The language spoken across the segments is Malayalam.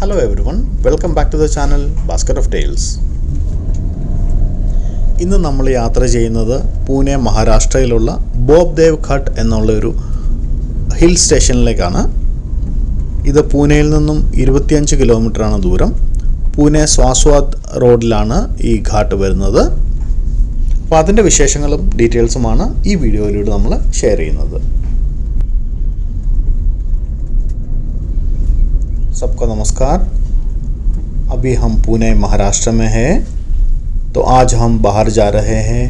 Hello everyone, welcome back to the channel Basket of Tales. ഇന്ന് നമ്മൾ യാത്ര ചെയ്യുന്നത് പൂനെ മഹാരാഷ്ട്രയിലുള്ള ബോപ്ദേവ് ഘട്ട് എന്നുള്ള ഒരു ഹിൽ സ്റ്റേഷനിലേക്കാണ്. ഇത് പൂനെയിൽ നിന്നും 25 കിലോമീറ്ററാണ് ദൂരം. പൂനെ സാസ്വാദ് റോഡിലാണ് ഈ ഘാട്ട് വരുന്നത്. അപ്പോൾ അതിൻ്റെ വിശേഷങ്ങളും ഡീറ്റെയിൽസുമാണ് ഈ വീഡിയോയിലൂടെ നമ്മൾ ഷെയർ ചെയ്യുന്നത്. सबको नमस्कार. अभी हम पुणे महाराष्ट्र में हैं. तो आज हम बाहर जा रहे हैं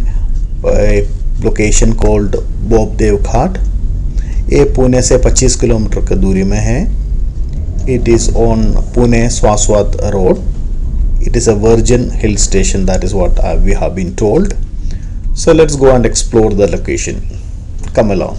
एक लोकेशन कॉल्ड बोपदेव घाट. ये पुणे से 25 किलोमीटर की दूरी में है. It is on Pune Saswad road. It is a virgin hill station, that is what we have been told. So let's go and explore the location. Come along.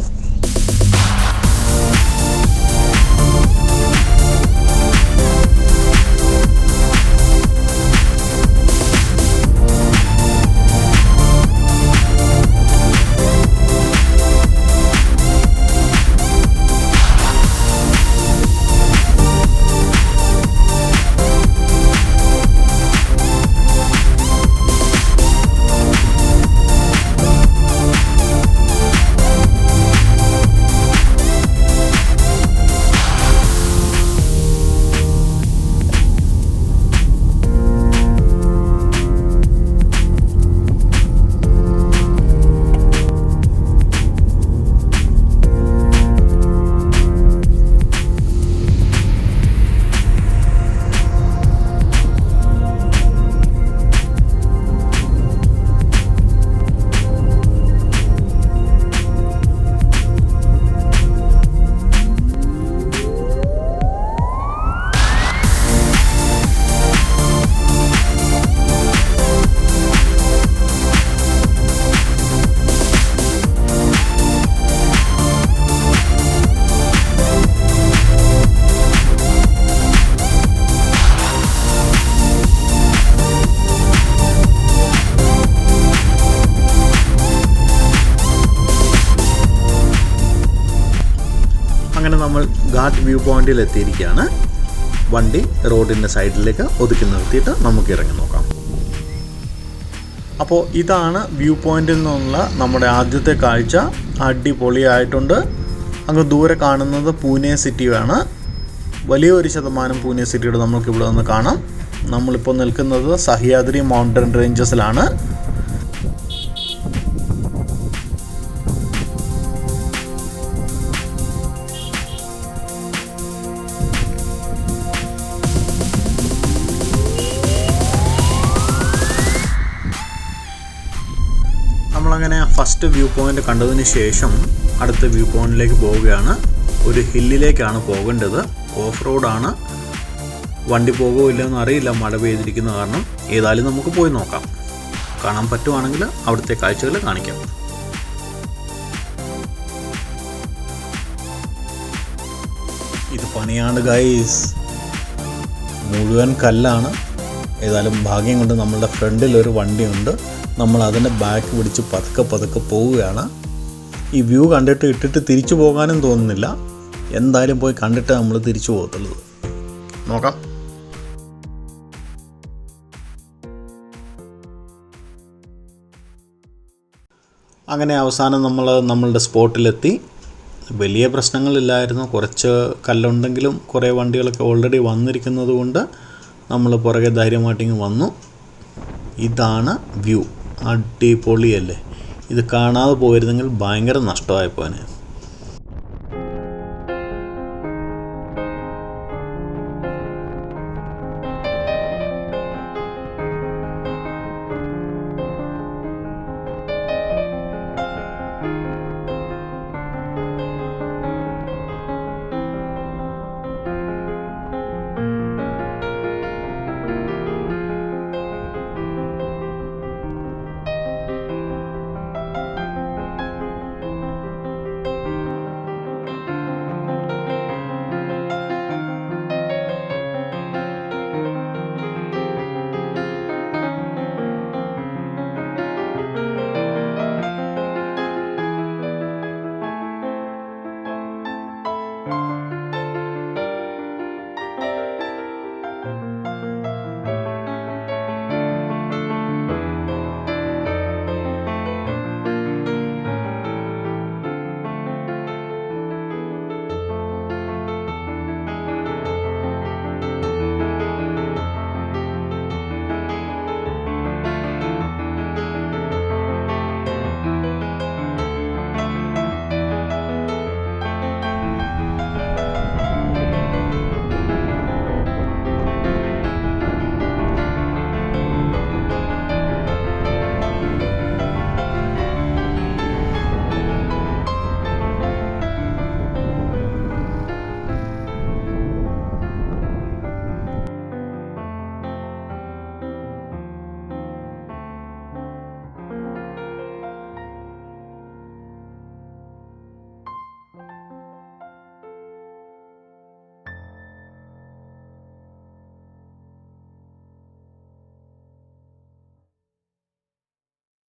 അങ്ങനെ നമ്മൾ ഘാട്ട് വ്യൂ പോയിന്റിൽ എത്തിയിരിക്കുകയാണ്. വണ്ടി റോഡിൻ്റെ സൈഡിലേക്ക് ഒതുക്കി നിർത്തിയിട്ട് നമുക്ക് ഇറങ്ങി നോക്കാം. അപ്പോൾ ഇതാണ് വ്യൂ പോയിന്റിൽ നിന്നുള്ള നമ്മുടെ ആദ്യത്തെ കാഴ്ച. അടിപൊളിയായിട്ടുണ്ട്. അങ്ങ് ദൂരെ കാണുന്നത് പൂനെ സിറ്റിയാണ്. വലിയൊരു ശതമാനം പൂനെ സിറ്റിയുടെ നമുക്ക് ഇവിടെ നിന്ന് കാണാം. നമ്മളിപ്പോൾ നിൽക്കുന്നത് സഹ്യാദ്രി മൗണ്ടൻ റേഞ്ചസിലാണ്. നമ്മളങ്ങനെ ഫസ്റ്റ് വ്യൂ പോയിൻ്റ് കണ്ടതിന് ശേഷം അടുത്ത വ്യൂ പോയിൻറ്റിലേക്ക് പോവുകയാണ്. ഒരു ഹില്ലിലേക്കാണ് പോകേണ്ടത്. ഓഫ് റോഡാണ്. വണ്ടി പോകുമോ ഇല്ലെന്ന് അറിയില്ല, മഴ പെയ്തിരിക്കുന്ന കാരണം. ഏതായാലും നമുക്ക് പോയി നോക്കാം. കാണാൻ പറ്റുവാണെങ്കിൽ അവിടുത്തെ കാഴ്ചകൾ കാണിക്കാം. ഇത് പണിയാണ് ഗൈസ്. മുഴുവൻ കല്ലാണ്. ഏതായാലും ഭാഗ്യം കൊണ്ട് നമ്മളുടെ ഫ്രണ്ടിൽ ഒരു വണ്ടിയുണ്ട്. നമ്മൾ അതിൻ്റെ ബാക്ക് പിടിച്ച് പതുക്കെ പോവുകയാണ്. ഈ വ്യൂ കണ്ടിട്ട് ഇട്ടിട്ട് തിരിച്ചു പോകാനും തോന്നുന്നില്ല. എന്തായാലും പോയി കണ്ടിട്ട് നമ്മൾ തിരിച്ചു പോകത്തുള്ളൂ. നോക്കാം. അങ്ങനെ അവസാനം നമ്മൾ നമ്മളുടെ സ്പോട്ടിലെത്തി. വലിയ പ്രശ്നങ്ങളില്ലായിരുന്നു. കുറച്ച് കല്ലുണ്ടെങ്കിലും കുറേ വണ്ടികളൊക്കെ ഓൾറെഡി വന്നിരിക്കുന്നത് കൊണ്ട് നമ്മൾ പുറകെ ധൈര്യമായിട്ടിങ്ങ് വന്നു. ഇതാണ് വ്യൂ. അടിപൊളിയല്ലേ. ഇത് കാണാതെ പോയിരുന്നെങ്കിൽ ഭയങ്കര നഷ്ടമായി പോനെ.